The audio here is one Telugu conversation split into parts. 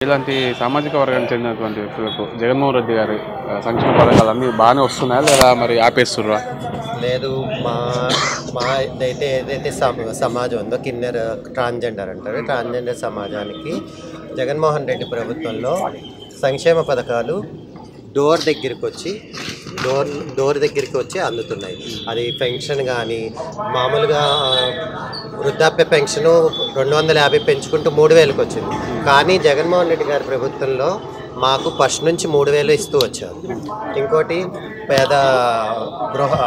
ఇలాంటి సామాజిక వర్గానికి చెందినటువంటి వ్యక్తులకు జగన్మోహన్ రెడ్డి గారి సంక్షేమ పథకాలు అన్నీ బాగానే వస్తున్నాయా లేదా మరి ఆపేస్తుర్రా? లేదు. మా మా ఏదైతే సమాజం ఉందో ట్రాన్స్జెండర్ అంటారు, ట్రాన్స్జెండర్ సమాజానికి జగన్మోహన్ రెడ్డి ప్రభుత్వంలో సంక్షేమ పథకాలు డోర్ దగ్గరికి వచ్చి అందుతున్నాయి. అది పెన్షన్ కానీ మామూలుగా వృద్ధాప్య పెన్షను 250 పెంచుకుంటూ 3000కి వచ్చింది. కానీ జగన్మోహన్ రెడ్డి గారి ప్రభుత్వంలో మాకు ఫస్ట్ నుంచి 3000 ఇస్తూ వచ్చారు. ఇంకోటి పేద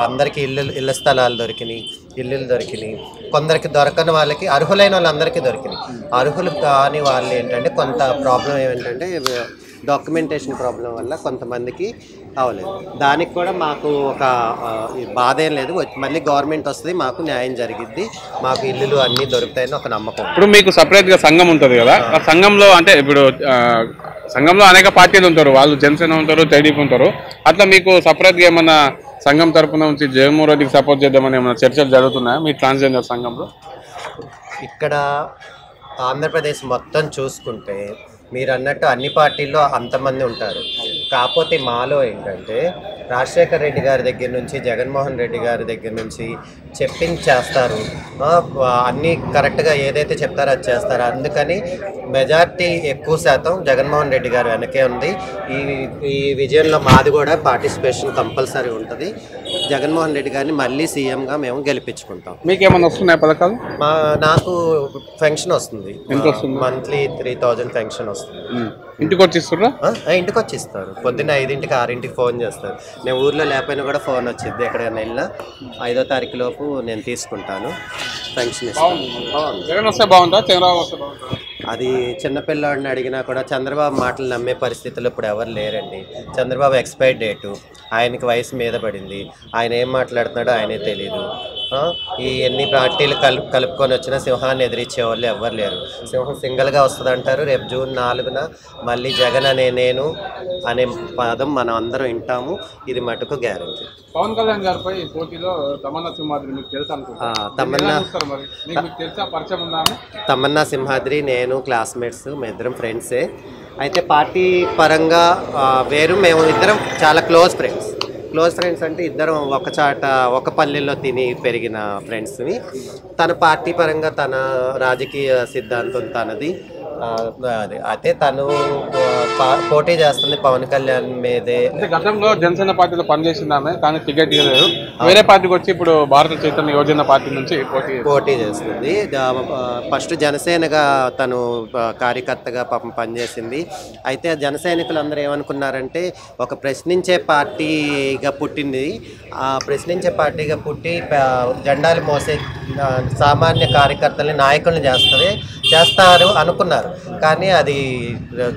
అందరికీ ఇళ్ళ స్థలాలు దొరికినాయి, ఇల్లులు దొరికినాయి. కొందరికి దొరకని వాళ్ళకి, అర్హులైన వాళ్ళందరికీ దొరికినాయి. అర్హులు కాని వాళ్ళు ఏంటంటే కొంత ప్రాబ్లం ఏమిటంటే డాక్యుమెంటేషన్ ప్రాబ్లం వల్ల కొంతమందికి అవ్వలేదు. దానికి కూడా మాకు ఒక బాధ ఏం లేదు. మళ్ళీ గవర్నమెంట్ వస్తుంది, మాకు న్యాయం జరిగిద్ది, మాకు ఇల్లులు అన్నీ దొరుకుతాయని ఒక నమ్మకం. ఇప్పుడు మీకు సపరేట్గా సంఘం ఉంటుంది కదా, ఆ సంఘంలో అంటే ఇప్పుడు సంఘంలో అనేక పార్టీలు ఉంటారు, వాళ్ళు జనసేన ఉంటారు, టీడీపీ ఉంటారు. అట్లా మీకు సపరేట్గా ఏమన్నా సంఘం తరఫున నుంచి జగన్మోహన్ రెడ్డికి సపోర్ట్ చేద్దామని ఏమైనా చర్చలు జరుగుతున్నాయా మీ ట్రాన్స్జెండర్ సంఘంలో? ఇక్కడ ఆంధ్రప్రదేశ్ మొత్తం చూసుకుంటే మీరు అన్నట్టు అన్ని పార్టీల్లో అంతమంది ఉంటారు. కాకపోతే మాలో ఏంటంటే రాజశేఖర్ రెడ్డి గారి దగ్గర నుంచి జగన్మోహన్ రెడ్డి గారి దగ్గర నుంచి చెప్పింగ్ చేస్తారు, అన్నీ కరెక్ట్గా ఏదైతే చెప్తారో అది చేస్తారు. అందుకని మెజార్టీ ఎక్కువ శాతం జగన్మోహన్ రెడ్డి గారు వెనకే ఉంది. ఈ విజయంలో మాది కూడా పార్టిసిపేషన్ కంపల్సరీ ఉంటుంది. జగన్మోహన్ రెడ్డి గారిని మళ్ళీ సీఎంగా మేము గెలిపించుకుంటాం. మీకు ఏమైనా వస్తున్నాయి పథకాలు? నాకు పెన్షన్ వస్తుంది, మంత్లీ 3000 పెన్షన్ వస్తుంది. ఇంటికి వచ్చి ఇస్తారా? ఇంటికి వచ్చి ఇస్తారు. పొద్దున్న 5ంటికి 6ంటికి ఫోన్ చేస్తారు. నేను ఊర్లో లేకపోయినా కూడా ఫోన్ వచ్చింది. ఎక్కడికైనా వెళ్ళినా 5వ తారీఖు లోపు నేను తీసుకుంటాను పెన్షన్ ఇస్తాను. అది చిన్నపిల్లాడిని అడిగినా కూడా చంద్రబాబు మాటలు నమ్మే పరిస్థితుల్లో ఇప్పుడు ఎవరు లేరండి. చంద్రబాబు ఎక్స్పైర్ డేటు, ఆయనకి వయసు మీద పడింది, ఆయన ఏం మాట్లాడుతున్నాడో ఆయనే తెలీదు. ఈ ఎన్ని పార్టీలు కలుపుకొని వచ్చినా సింహాన్ని ఎదిరించే వాళ్ళు ఎవ్వరు లేరు. సింహం సింగిల్గా వస్తుంది అంటారు. రేపు జూన్ 4న మళ్ళీ జగన్ నేను అనే పదం మనం అందరం వింటాము. ఇది మటుకు గ్యారెంటీ. పవన్ కళ్యాణ్ గారిపై పోటీలో తమన్నా సింహాద్రి మీకు తెలుసా? తమన్నా సింహాద్రి నేను క్లాస్మేట్స్, మేము ఇద్దరం ఫ్రెండ్సే. అయితే పార్టీ పరంగా వేరు, మేము ఇద్దరం చాలా క్లోజ్ ఫ్రెండ్స్ అంటే ఇద్దరం ఒక చాట ఒక పల్లెల్లో తిని పెరిగిన ఫ్రెండ్స్ని. తన పార్టీ పరంగా తన రాజకీయ సిద్ధాంతం తనది. అయితే తను పోటీ చేస్తుంది పవన్ కళ్యాణ్ మీదే. గతంలో జనసేన పార్టీలో పనిచేసిందామే, కానీ టికెట్ ఇవ్వలేదు, వేరే పార్టీకి వచ్చి ఇప్పుడు భారత చైతన్య యువజన పార్టీ నుంచి పోటీ చేస్తుంది. ఫస్ట్ జనసేనగా తను కార్యకర్తగా పాపం పనిచేసింది. అయితే జన సైనికులందరూ ఏమనుకున్నారంటే ఒక ప్రశ్నించే పార్టీగా పుట్టింది, ఆ ప్రశ్నించే పార్టీగా పుట్టి జెండాలు మోసే సామాన్య కార్యకర్తల్ని నాయకుల్ని చేస్తారు అనుకున్నారు. కానీ అది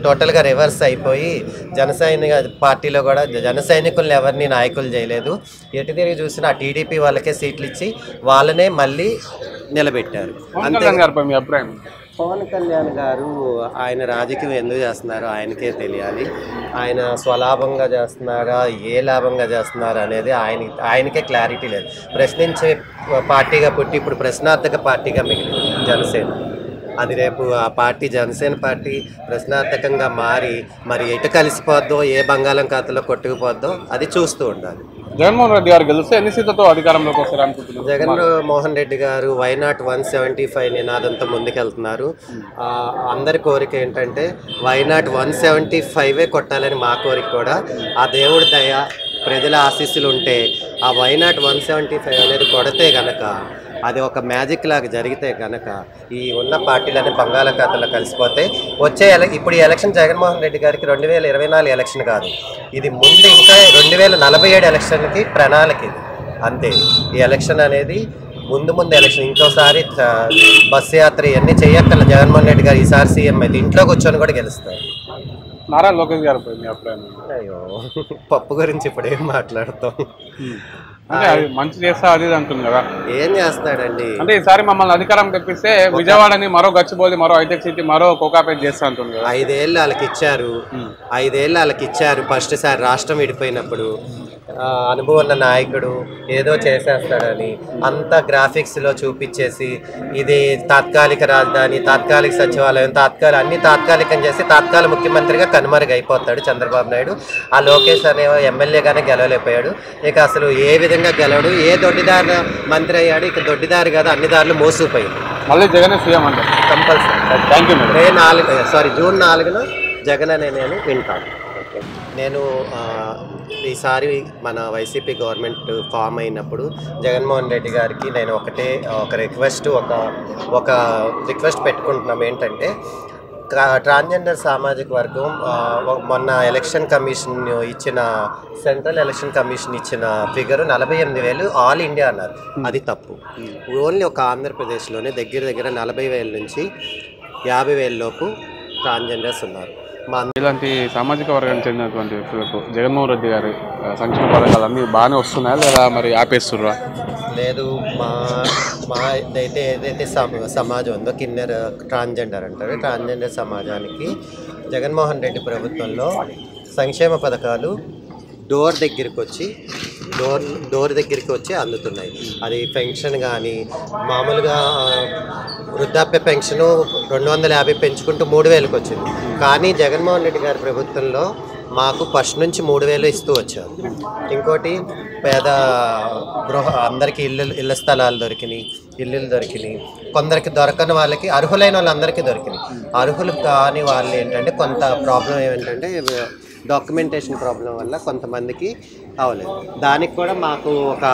టోటల్గా రివర్స్ అయిపోయి జనసైనిక పార్టీలో కూడా జన సైనికులను ఎవరిని నాయకులు చేయలేదు. ఎటు తిరిగి చూసినా టీడీపీ వాళ్ళకే సీట్లు ఇచ్చి వాళ్ళనే మళ్ళీ నిలబెట్టారు. పవన్ కళ్యాణ్ గారు ఆయన రాజకీయం ఎందుకు చేస్తున్నారో ఆయనకే తెలియాలి. ఆయన స్వలాభంగా చేస్తున్నారా, ఏ లాభంగా చేస్తున్నారా అనేది ఆయనకే క్లారిటీ లేదు. ప్రశ్నించే పార్టీగా పుట్టి ఇప్పుడు ప్రశ్నార్థక పార్టీగా మిగిలింది జనసేన. అది రేపు ఆ పార్టీ జనసేన పార్టీ ప్రశ్నార్థకంగా మారి మరి ఎటు కలిసిపోద్దో, ఏ బంగాళాఖాతంలో కొట్టుకుపోద్దో అది చూస్తూ ఉండాలి. జగన్మోహన్ రెడ్డి గారు గెలిస్తే ఎన్ని సీట్లతో అధికారంలోకి వస్తారు అనుకుంటున్నారు? జగన్మోహన్ రెడ్డి గారు వైనాట్ 175 నినాదంతో ముందుకెళ్తున్నారు. అందరి కోరిక ఏంటంటే వైనాట్ 175 కొట్టాలని మా కోరిక కూడా. ఆ దేవుడి దయ, ప్రజల ఆశీస్సులు ఉంటే ఆ వైనాట్ 175 అనేది కొడితే కనుక, అది ఒక మ్యాజిక్ లాగా జరిగితే కనుక ఈ ఉన్న పార్టీలన్నీ బంగాళాఖాతంలో కలిసిపోతే ఇప్పుడు ఈ ఎలక్షన్ జగన్మోహన్ రెడ్డి గారికి 2024 ఎలక్షన్ కాదు, ఇది ముందు ఇంకా 2047 ఎలక్షన్కి ప్రణాళిక ఇది. అంతే. ఈ ఎలక్షన్ అనేది ముందు ఎలక్షన్. ఇంకోసారి బస్సు యాత్ర ఇవన్నీ చేయక్కర్ల. జగన్మోహన్ రెడ్డి గారు ఈసారి సీఎం అయితే ఇంట్లో కూర్చొని కూడా గెలుస్తారు. నారా లోకేష్ గారు మీ అభిప్రాయం? అయ్యో, పప్పు గురించి ఇప్పుడు ఏం మాట్లాడతాం? మంచి చేస్తా అది అంటుంది కదా, ఏం చేస్తాడండి? అంటే ఈసారి మమ్మల్ని అధికారం తెప్పిస్తే విజయవాడని మరో గచ్చిబౌలి, మరో హైటెక్ సిటీ, మరో కోకాపేట చేస్తా అంటుంది కదా. 5 ఏళ్ళు వాళ్ళకి ఇచ్చారు. ఫస్ట్ సారి రాష్ట్రం విడిపోయినప్పుడు అనుభవం ఉన్న నాయకుడు ఏదో చేసేస్తాడని అంత గ్రాఫిక్స్లో చూపించేసి ఇది తాత్కాలిక రాజధాని, తాత్కాలిక సచివాలయం, అన్ని తాత్కాలికం చేసి తాత్కాలిక ముఖ్యమంత్రిగా కనుమరుగైపోతాడు చంద్రబాబు నాయుడు. ఆ లోకేష్ అనే ఎమ్మెల్యేగానే గెలవలేకపోయాడు. ఇక అసలు ఏ విధంగా గెలవడు, ఏ దొడ్డిదారి మంత్రి అయ్యాడు. ఇక దొడ్డిదారి కాదు, అన్ని దారులు మోసపోయింది. మళ్ళీ జగన్ సీఎం అంటారు కంపల్సరీ. Thank you. జూన్ 4న జగన్ అనే నేను వింటాను. నేను ఈసారి మన వైసీపీ గవర్నమెంట్ ఫామ్ అయినప్పుడు జగన్మోహన్ రెడ్డి గారికి నేను ఒక రిక్వెస్ట్ పెట్టుకుంటున్నాం. ఏంటంటే ట్రాన్స్జెండర్ సామాజిక వర్గం మొన్న సెంట్రల్ ఎలక్షన్ కమిషన్ ఇచ్చిన ఫిగరు 48,000 ఆల్ ఇండియా అన్నారు. అది తప్పు. ఓన్లీ ఒక ఆంధ్రప్రదేశ్లోనే దగ్గర 40,000 నుంచి 50,000 లోపు ట్రాన్స్జెండర్స్ ఉన్నారు. ఇలాంటి సామాజిక వర్గానికి చెందినటువంటి వ్యక్తులకు జగన్మోహన్ రెడ్డి గారి సంక్షేమ పథకాలు అన్నీ బాగానే వస్తున్నాయా లేదా మరి ఆపేస్తుర్రా? లేదు, మా ఏదైతే సమాజం ఉందో ట్రాన్స్జెండర్ అంటారు, ట్రాన్స్జెండర్ సమాజానికి జగన్మోహన్ రెడ్డి ప్రభుత్వంలో సంక్షేమ పథకాలు డోర్ దగ్గరికి వచ్చి అందుతున్నాయి. అది పెన్షన్ కానీ మామూలుగా వృద్ధాప్య పెన్షను 250 పెంచుకుంటూ 3,000కి వచ్చింది. కానీ జగన్మోహన్ రెడ్డి గారి ప్రభుత్వంలో మాకు ఫస్ట్ నుంచి 3,000 ఇస్తూ వచ్చారు. ఇంకోటి అందరికీ ఇళ్ళ స్థలాలు దొరికినాయి, ఇల్లులు దొరికినాయి. కొందరికి దొరకని వాళ్ళకి, అర్హులైన వాళ్ళందరికీ దొరికినాయి. అర్హులు కాని వాళ్ళు ఏంటంటే కొంత ప్రాబ్లం ఏమిటంటే డాక్యుమెంటేషన్ ప్రాబ్లం వల్ల కొంతమందికి అవ్వలేదు. దానికి కూడా మాకు ఒక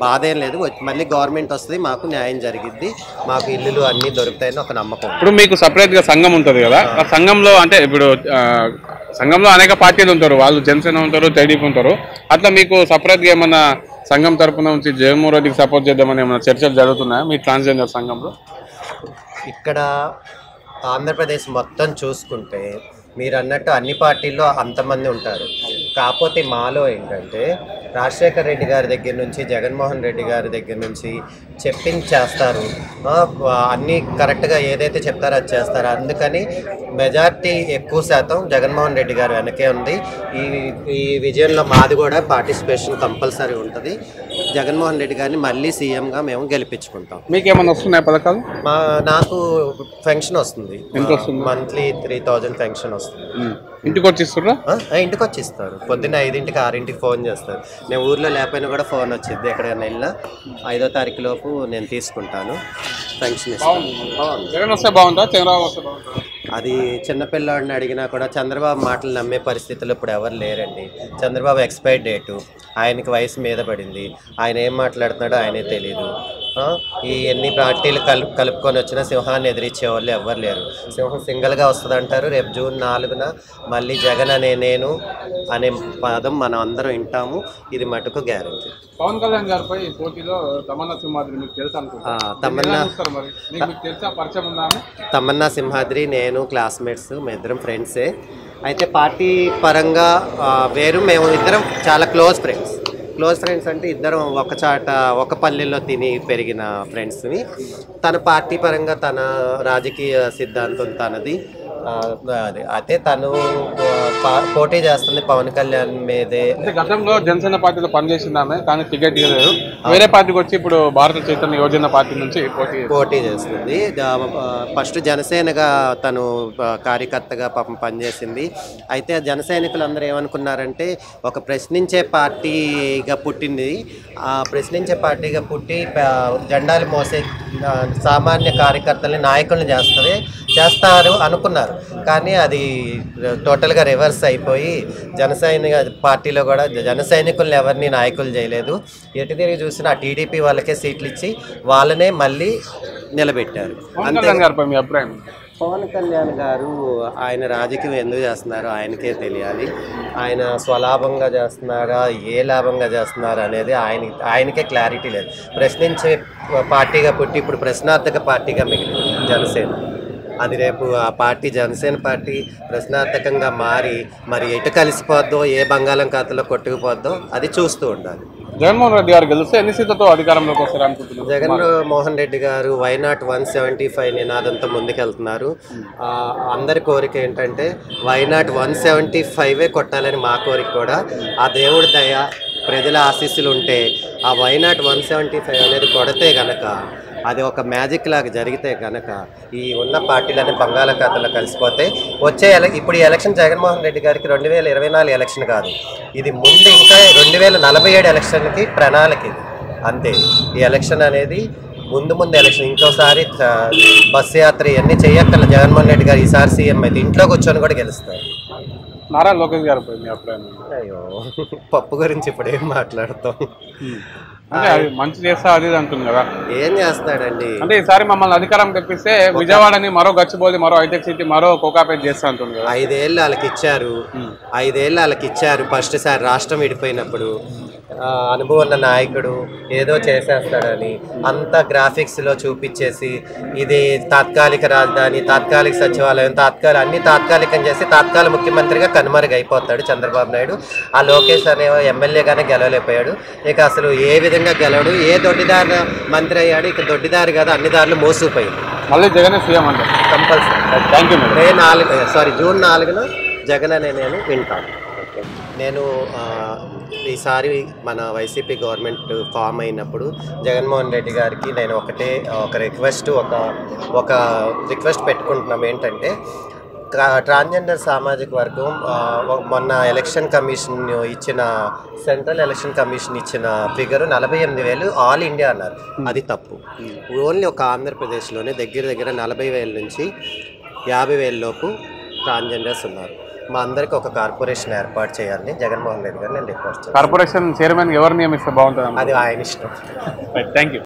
బాధ ఏం లేదు. మళ్ళీ గవర్నమెంట్ వస్తుంది, మాకు న్యాయం జరిగిద్ది, మాకు ఇల్లులు అన్నీ దొరుకుతాయని ఒక నమ్మకం. ఇప్పుడు మీకు సపరేట్గా సంఘం ఉంటుంది కదా, ఆ సంఘంలో అంటే ఇప్పుడు సంఘంలో అనేక పార్టీలు ఉంటారు. వాళ్ళు జనసేన ఉంటారు, టీడీపీ ఉంటారు. అట్లా మీకు సపరేట్గా ఏమన్నా సంఘం తరఫున నుంచి జగన్మోహన్ రెడ్డికి సపోర్ట్ చేద్దామని ఏమైనా చర్చలు జరుగుతున్నాయా మీ ట్రాన్స్జెండర్ సంఘంలో? ఇక్కడ ఆంధ్రప్రదేశ్ మొత్తం చూసుకుంటే మీరు అన్నట్టు అన్ని పార్టీల్లో అంతమంది ఉంటారు. కాకపోతే మాలో ఏంటంటే రాజశేఖర్ రెడ్డి గారి దగ్గర నుంచి జగన్మోహన్ రెడ్డి గారి దగ్గర నుంచి చెప్పింది చేస్తారు, అన్నీ కరెక్ట్గా ఏదైతే చెప్తారో అది చేస్తారు. అందుకని మెజార్టీ ఎక్కువ శాతం జగన్మోహన్ రెడ్డి గారు వెనకే ఉంది. ఈ విజయంలో మాది కూడా పార్టిసిపేషన్ కంపల్సరీ ఉంటుంది. జగన్మోహన్ రెడ్డి గారిని మళ్ళీ సీఎంగా మేము గెలిపించుకుంటాం. మీకు ఏమైనా వస్తున్నాయి పథకాలు? నాకు పెన్షన్ వస్తుంది, మంత్లీ 3,000 పెన్షన్ వస్తుంది. ఇంటికి వచ్చి ఇస్తారా? ఇంటికి వచ్చి ఇస్తారు. పొద్దున్న 5ంటికి 6ంటికి ఫోన్ చేస్తారు. నేను ఊర్లో లేకపోయినా కూడా ఫోన్ వచ్చింది. ఎక్కడైనా వెళ్ళినా 5వ తారీఖు లోపు నేను తీసుకుంటాను పెన్షన్. జగన్ వస్తే బాగుందా, చంద్రబాబు వస్తే బాగుందా? అది చిన్నపిల్లాడిని అడిగినా కూడా చంద్రబాబు మాటలు నమ్మే పరిస్థితుల్లో ఇప్పుడు ఎవరు లేరండి. చంద్రబాబు ఎక్స్పైర్డ్ డేటు, ఆయనకి వయసు మీద పడింది, ఆయన ఏం మాట్లాడుతున్నాడో ఆయనే తెలీదు. ఈ ఎన్ని పార్టీలు కలుపుకొని వచ్చినా సింహాన్ని ఎదిరించే వాళ్ళు ఎవ్వరు లేరు. సింహం సింగిల్గా వస్తుంది అంటారు. రేపు జూన్ 4న మళ్ళీ జగన్ అనే పదం మనం అందరం వింటాము. ఇది మటుకు గ్యారెంటీ. పవన్ కళ్యాణ్ గారిపై పోటీలో తమన్నా సింహాద్రి మీకు తెలుసు అనుకుంటా. తమన్నా సింహాద్రి నేను క్లాస్మేట్స్, మేము ఇద్దరం ఫ్రెండ్సే. అయితే పార్టీ పరంగా వేరు, మేము ఇద్దరం చాలా క్లోజ్ ఫ్రెండ్స్ అంటే ఇద్దరం ఒక పల్లెల్లో తిని పెరిగిన ఫ్రెండ్స్ని. తన పార్టీ పరంగా తన రాజకీయ సిద్ధాంతం తనది. అయితే తను పోటీ చేస్తుంది పవన్ కళ్యాణ్ మీదే. గతంలో జనసేన పార్టీలో పనిచేసింది ఆమె, కానీ టికెట్ ఇవ్వలేదు. వేరే పార్టీకి వచ్చి ఇప్పుడు భారత చైతన్య యువజన పార్టీ నుంచి పోటీ చేస్తుంది. ఫస్ట్ జనసేనగా తను కార్యకర్తగా పాపం పనిచేసింది. అయితే జన సైనికులందరూ ఏమనుకున్నారంటే ఒక ప్రశ్నించే పార్టీగా పుట్టింది, ఆ ప్రశ్నించే పార్టీగా పుట్టి జెండాలు మోసే సామాన్య కార్యకర్తల్ని నాయకుల్ని చేస్తారు అనుకున్నారు. కానీ అది టోటల్గా రివర్స్ అయిపోయి జనసైనిక పార్టీలో కూడా జన సైనికులను ఎవరిని నాయకులు చేయలేదు. ఎటు తిరిగి చూసినా టీడీపీ వాళ్ళకే సీట్లు ఇచ్చి వాళ్ళనే మళ్ళీ నిలబెట్టారు. పవన్ కళ్యాణ్ గారు ఆయన రాజకీయం ఎందుకు చేస్తున్నారో ఆయనకే తెలియాలి. ఆయన స్వలాభంగా చేస్తున్నారా, ఏ లాభంగా చేస్తున్నారా అనేది ఆయనకే క్లారిటీ లేదు. ప్రశ్నించే పార్టీగా పుట్టి ఇప్పుడు ప్రశ్నార్థక పార్టీగా మిగిలింది జనసేన. అది రేపు ఆ పార్టీ జనసేన పార్టీ ప్రశ్నార్థకంగా మారి మరి ఎటు కలిసిపోద్దో, ఏ బంగాళాఖాతంలో కొట్టుకుపోద్దో అది చూస్తూ ఉండాలి. జగన్మోహన్ రెడ్డి గారు గెలిస్తే ఎన్ని సీట్లతో అధికారంలోకి వస్తారు అనుకుంటున్నారు? జగన్మోహన్ రెడ్డి గారు వైనాట్ 175 నినాదంతో ముందుకెళ్తున్నారు. అందరి కోరిక ఏంటంటే వైనాట్ 175 కొట్టాలని మా కోరిక కూడా. ఆ దేవుడి దయ ప్రజల ఆశీస్సులు ఉంటే ఆ వైనాట్ 175 అనేది కొడితే కనుక అది ఒక మ్యాజిక్ లాగా జరిగితే కనుక ఈ ఉన్న పార్టీలన్నీ బంగాళాఖాతంలో కలిసిపోతే ఇప్పుడు ఈ ఎలక్షన్ జగన్మోహన్ రెడ్డి గారికి 2024 ఎలక్షన్ కాదు, ఇది ముందు ఇంకా 2047 ఎలక్షన్కి ప్రణాళిక ఇది అంతే. ఈ ఎలక్షన్ అనేది ముందు ఎలక్షన్, ఇంకోసారి బస్సు యాత్ర ఇవన్నీ చేయక్కర్ల. జగన్మోహన్ రెడ్డి గారు ఈసారి సీఎం అయితే ఇంట్లో కూర్చొని కూడా గెలుస్తారు. నారా లోకేష్ గారు మీ అభిప్రాయం? అయ్యో, పప్పు గురించి ఇప్పుడు ఏం మాట్లాడతాం, అంటే అది మంచి చేస్తా అది అంటుంది కదా, ఏం చేస్తాడండి? అంటే ఈసారి మమ్మల్ని అధికారం తెప్పిస్తే విజయవాడని మరో గచ్చిబౌలి, మరో హైటెక్ సిటీ, మరో కోకాపేట చేస్తా అంటుంది కదా. 5 ఏళ్ళు వాళ్ళకి ఇచ్చారు. ఫస్ట్ సారి రాష్ట్రం విడిపోయినప్పుడు అనుభవం ఉన్న నాయకుడు ఏదో చేసేస్తాడని అంత గ్రాఫిక్స్లో చూపించేసి ఇది తాత్కాలిక రాజధాని, తాత్కాలిక సచివాలయం, అన్ని తాత్కాలికం చేసి తాత్కాలిక ముఖ్యమంత్రిగా కనుమరుగైపోతాడు చంద్రబాబు నాయుడు. ఆ లోకేష్ అనే ఎమ్మెల్యేగానే గెలవలేకపోయాడు. ఇక అసలు ఏ విధంగా గెలవడు, ఏ దొడ్డిదారి మంత్రి అయ్యాడు. ఇక దొడ్డిదారి కాదు, అన్ని దారులు మోసుకుపోయింది. మళ్ళీ జగన్ సీఎం అంటే కంపల్సరీ. Thank you. జూన్ 4న జగన్ అనే నేను వింటాను. నేను ఈసారి మన వైసీపీ గవర్నమెంట్ ఫామ్ అయినప్పుడు జగన్మోహన్ రెడ్డి గారికి నేను ఒక రిక్వెస్ట్ పెట్టుకుంటున్నాం. ఏంటంటే ట్రాన్స్జెండర్ సామాజిక వర్గం మొన్న సెంట్రల్ ఎలక్షన్ కమిషన్ ఇచ్చిన ఫిగరు 48,000 ఆల్ ఇండియా అన్నారు. అది తప్పు. ఓన్లీ ఒక ఆంధ్రప్రదేశ్లోనే దగ్గర 40,000 నుంచి 50,000 లోపు ట్రాన్స్జెండర్స్ ఉన్నారు. మా అందరికి ఒక కార్పొరేషన్ ఏర్పాటు చేయాలని జగన్మోహన్ రెడ్డి గారు నేను రిక్వెస్ట్ చేస్తాను. కార్పొరేషన్ చైర్మన్ ఎవరు నియమిస్తే బాగుంటుంది? అది ఆయన ఇష్టం. Thank you.